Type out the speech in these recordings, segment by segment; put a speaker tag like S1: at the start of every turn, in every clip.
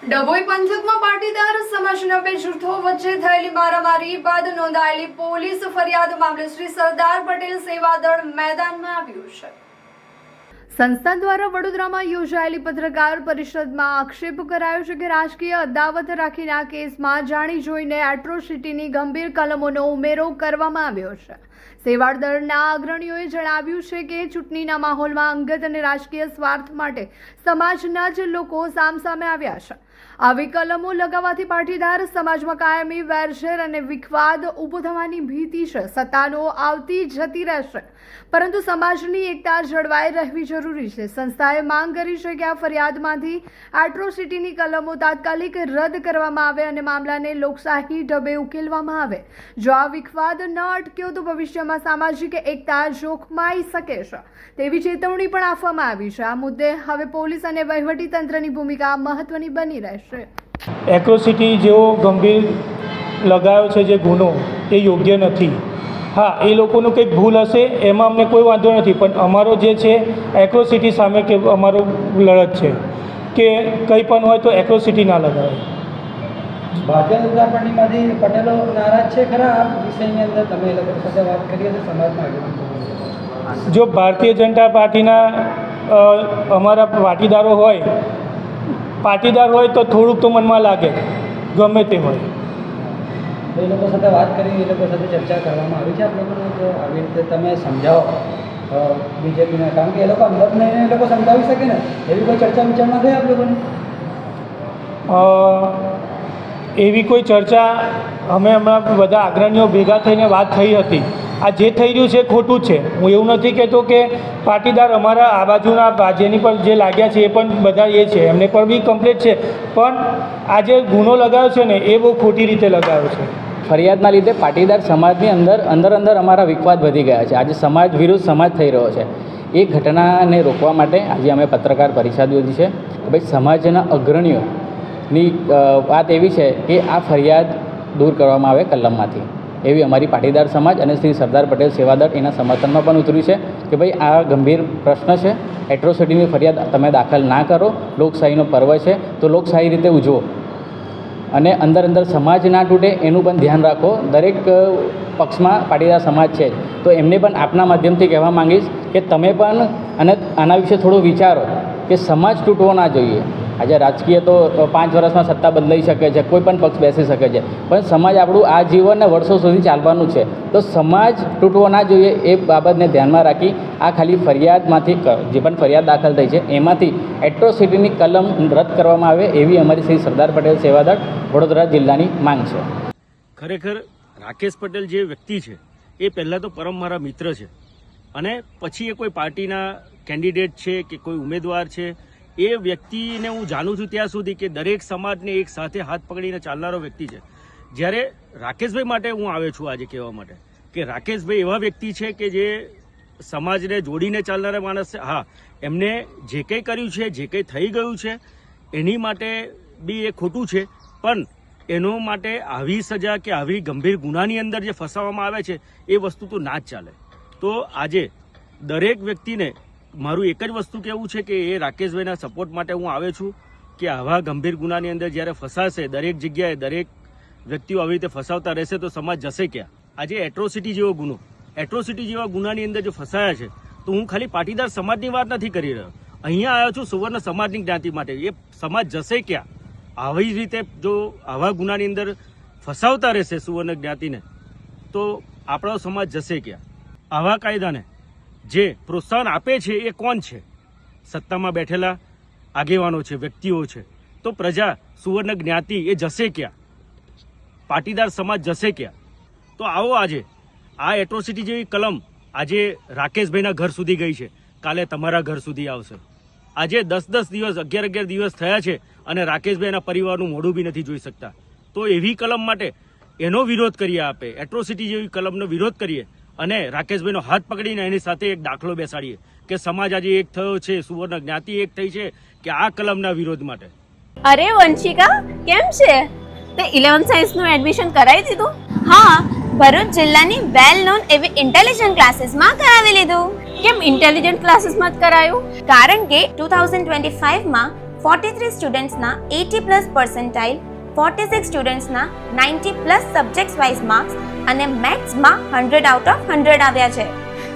S1: ડભોઈ પંથકમાં પાટીદાર સમાજના બે જૂથો વચ્ચે થયેલી મારામારી બાદ નોંધાયેલી પોલીસ ફરિયાદ મામલે શ્રી સરદાર પટેલ સેવા દળ મેદાનમાં આવ્યું છે। સંસ્થા દ્વારા વડોદરામાં યોજાયેલી પત્રકાર પરિષદમાં આક્ષેપ કરાયો છે કે રાજકીય અદાવત રાખીને આ કેસમાં જાણી જોઈને એટ્રોસિટીની ગંભીર કલમોનો ઉમેરો કરવામાં આવ્યો છે। સેવાળ દળના અગ્રણીઓએ જણાવ્યું છે કે ચૂંટણીના માહોલમાં અંગત અને રાજકીય સ્વાર્થ માટે સમાજના જ લોકો સામસામે આવ્યા છે। આવી કલમો લગાવવાથી પાટીદાર સમાજમાં કાયમી વેરઝેર અને વિખવાદ ઊભો થવાની ભીતિ છે। સત્તાનો આવતી જતી રહેશે, પરંતુ સમાજની એકતા જળવાઈ રહેવી જરૂરી છે। સંસ્થાએ માંગ કરી છે કે આ ફરિયાદમાંથી એટ્રોસિટીની કલમો તાત્કાલિક રદ કરવામાં આવે અને મામલાને લોકશાહી ઢબે ઉકેલવામાં આવે। જો આ વિખવાદ ન અટક્યો તો ભવિષ્યમાં સામાજિક એકતા જોખમાઈ શકે છે તેવી ચેતવણી પણ આપવામાં આવી છે। આ મુદ્દે હવે પોલીસ અને વહીવટી તંત્રની ભૂમિકા મહત્વની બની રહેશે।
S2: એટ્રોસિટી જેવો ગંભીર લગાવ્યો છે જે ગુનો એ યોગ્ય નથી। હા, એ લોકોનું કંઈક ભૂલ હશે એમાં અમને કોઈ વાંધો નથી, પણ અમારો જે છે એટ્રોસિટી સામે કે અમારો લડત છે કે કંઈ પણ હોય તો એટ્રોસિટી ના લગાવે।
S3: ભારતીય જનતા પાર્ટીમાંથી પટેલો નારાજ છે ખરા આ વિષયની અંદર? તમે એ લોકો સાથે વાત કરી હતી સમાજમાં?
S2: જો ભારતીય જનતા પાર્ટીના અમારા પાટીદારો હોય તો થોડુંક તો મનમાં લાગે, ગમે તે હોય।
S3: એ લોકો સાથે વાત કરી, એ લોકો સાથે ચર્ચા કરવામાં આવી છે આપ લોકોને કે આવી રીતે તમે સમજાવો બીજેપીને? કારણ કે એ લોકો અંદર નહીં એ લોકો સમજાવી શકે ને, એવી કોઈ ચર્ચા વિચારણા થઈ આપ લોકોની?
S2: એવી કોઈ ચર્ચા અમે હમણાં બધા અગ્રણીઓ ભેગા થઈને વાત થઈ હતી। આ જે થઈ રહ્યું છે ખોટું જ છે। હું એવું નથી કહેતો કે પાટીદાર અમારા આ બાજુના જેની પર જે લાગ્યા છે એ પણ બધા એ છે, એમને પર બી કમ્પ્લેટ છે, પણ આ જે ગુનો લગાવ્યો છે ને એ બહુ ખોટી રીતે લગાવ્યો છે।
S4: ફરિયાદના લીધે પાટીદાર સમાજની અંદર અમારા વિખવાદ વધી ગયા છે। આજે સમાજ વિરુદ્ધ સમાજ થઈ રહ્યો છે। એ ઘટનાને રોકવા માટે આજે અમે પત્રકાર પરિષદ યોજી છે કે ભાઈ સમાજના અગ્રણીઓની વાત એવી છે કે આ ફરિયાદ દૂર કરવામાં આવે કલમમાંથી, એવી અમારી પાટીદાર સમાજ અને શ્રી સરદાર પટેલ સેવા દળ એના સમર્થનમાં પણ ઉતર્યું છે કે ભાઈ આ ગંભીર પ્રશ્ન છે। એટ્રોસિટીની ફરિયાદ તમે દાખલ ના કરો, લોકશાહીનો પર્વ છે તો લોકશાહી રીતે ઉજવો અને અંદર સમાજ ના તૂટે એનું પણ ધ્યાન રાખો। દરેક પક્ષમાં પાટીદાર સમાજ છે તો એમને પણ આપના માધ્યમથી કહેવા માંગીશ કે તમે પણ આના વિશે થોડું વિચારો કે સમાજ તૂટવો ના જોઈએ। આજે રાજકીય તો 5 વર્ષમાં સત્તા બદલાઈ શકે છે, કોઈ પણ પક્ષ બેસી શકે છે, પણ સમાજ આપણું આ જીવનને વર્ષો સુધી ચાલવાનું છે તો સમાજ તૂટવો ના જોઈએ। એ બાબતને ધ્યાનમાં રાખી આ ખાલી ફરિયાદમાંથી જે પણ ફરિયાદ દાખલ થઈ છે એમાંથી એટ્રોસિટીની કલમ રદ કરવામાં આવે એવી અમારી શ્રી સરદાર પટેલ સેવા દળ વડોદરા જિલ્લાની માંગ છે।
S5: ખરેખર રાકેશ પટેલ જે વ્યક્તિ છે એ પહેલાં તો પરમ મારા મિત્ર છે અને પછી એ કોઈ પાર્ટીના કેન્ડિડેટ છે કે કોઈ ઉમેદવાર છે। એ વ્યક્તિને હું જાણું છું ત્યાં સુધી કે દરેક સમાજને એક સાથે હાથ પકડીને ચાલનારો વ્યક્તિ છે। જ્યારે રાકેશભાઈ માટે હું આવ્યો છું આજે કહેવા માટે કે રાકેશભાઈ એવા વ્યક્તિ છે કે જે સમાજને જોડીને ચાલનારા માણસ છે। હા, એમને જે કંઈ કર્યું છે, જે કંઈ થઈ ગયું છે એની માટે બી એ ખોટું છે, પણ એનો માટે આવી સજા કે આવી ગંભીર ગુનાની અંદર જે ફસાવવામાં આવે છે એ વસ્તુ તો ના જ ચાલે। તો આજે દરેક વ્યક્તિને મારું એક જ વસ્તુ કહેવું છે કે એ રાકેશભાઈના સપોર્ટ માટે હું આવ્યો છું કે આવા ગંભીર ગુનાની અંદર જ્યારે ફસાશે, દરેક જગ્યાએ દરેક વ્યક્તિઓ આવી રીતે ફસાવતા રહેશે તો સમાજ જશે ક્યાં? આજે એટ્રોસિટી જેવા ગુનાની અંદર જો ફસાયા છે તો હું ખાલી પાટીદાર સમાજની વાત નથી કરી રહ્યો, અહીંયા આવ્યો છું સુવર્ણ સમાજની જ્ઞાતિ માટે। એ સમાજ જશે ક્યાં? આવી રીતે જો આવા ગુનાની અંદર ફસાવતા રહેશે સુવર્ણ જ્ઞાતિને તો આપણો સમાજ જશે ક્યાં? આવા કાયદાને જે પ્રોત્સાહન આપે છે એ કોણ છે? સત્તામાં બેઠેલા આગેવાનો છે, વ્યક્તિઓ છે। તો પ્રજા, સુવર્ણ જ્ઞાતિ એ જશે ક્યાં? પાટીદાર સમાજ જશે ક્યાં? તો આવો આજે આ એટ્રોસિટી જેવી કલમ આજે રાકેશભાઈના ઘર સુધી ગઈ છે, કાલે તમારા ઘર સુધી આવશે। આજે 10 દિવસ 11 દિવસ થયા છે અને રાકેશભાઈના પરિવારનું મોઢું બી નથી જોઈ શકતા। તો એવી કલમ માટે એનો વિરોધ કરીએ, આપે એટ્રોસિટી જેવી કલમનો વિરોધ કરીએ અને રાકેશભાઈનો હાથ પકડીને એની સાથે એક દાખલો બેસાડીએ કે સમાજ આજે એક થયો છે, સુવર્ણ જ્ઞાતિ એક થઈ છે કે આ કલમના વિરોધ માટે।
S6: અરે વંશિકા, કેમ છે? તે 11th સાયન્સનું એડમિશન કરાવી દીધું? હા, ભરૂચ જિલ્લાની વેલ નોન એવી ઇન્ટેલિજન્ટ ક્લાસીસમાં કરાવી લીધું। કેમ ઇન્ટેલિજન્ટ ક્લાસીસમાં જ કરાયું? કારણ કે 2025માં 43 સ્ટુડન્ટ્સના 80+ પર્સન્ટાઇલ, 46 સ્ટુડન્ટ્સના 90+ સબ્જેક્ટ્સ વાઇઝ માર્ક્સ અને મેથ્સમાં 100 આઉટ ઓફ 100 આવ્યા છે.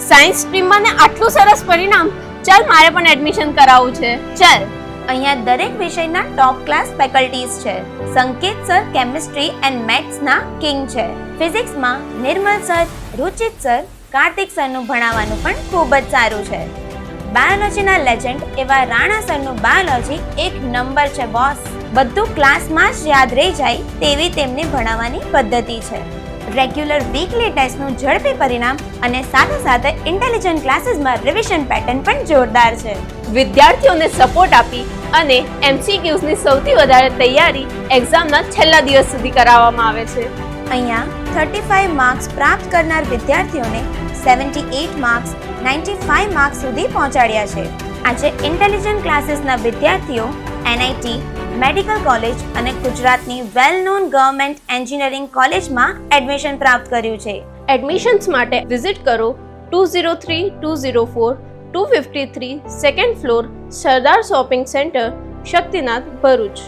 S6: સાયન્સ સ્ટ્રીમમાં ને આટલું સરસ પરિણામ, ચાલ મારે પણ એડમિશન કરાવવું છે. ચાલ, અહીંયા દરેક વિષયના ટોપ ક્લાસ ફેકલ્ટીઝ છે. સંકેત સર કેમિસ્ટ્રી એન્ડ મેથ્સના કિંગ છે. ફિઝિક્સમાં નિર્મલ સર, રુચિત સર, કાર્તિક સરનું ભણાવવાનું પણ ખૂબ જ સારું છે. બાયોલોજીના લેજેન્ડ એવા રાણા સરનું બાયોલોજી એક નંબર છે બોસ. બધું ક્લાસમાં જ યાદ રહી જાય તેવી તેમની ભણાવવાની પદ્ધતિ છે. રેગ્યુલર વીકલી ટેસ્ટનું ઝડપી પરિણામ અને સાથે સાથે ઇન્ટેલિજન્ટ ક્લાસીસમાં રિવિઝન પેટર્ન પણ જોરદાર છે. વિદ્યાર્થીઓને સપોર્ટ આપી અને MCQsની સૌથી વધારે તૈયારી એક્ઝામના છેલ્લા દિવસ સુધી કરાવવામાં આવે છે. અહીંયા 35 માર્ક્સ પ્રાપ્ત કરનાર વિદ્યાર્થીઓને 78 માર્ક્સ, 95 માર્ક્સ સુધી પહોંચાડ્યા છે. આજે ઇન્ટેલિજન્ટ ક્લાસીસના વિદ્યાર્થીઓ NIT, મેડિકલ કોલેજ અને ગુજરાતની વેલ નોન ગવર્મેન્ટ એન્જિનિયરિંગ કોલેજમાં એડમિશન પ્રાપ્ત કર્યું છે. એડમિશન્સ માટે વિઝિટ કરો 203-204-253 સેકન્ડ ફ્લોર, સરદાર શોપિંગ સેન્ટર, શક્તિનાથ, ભરૂચ.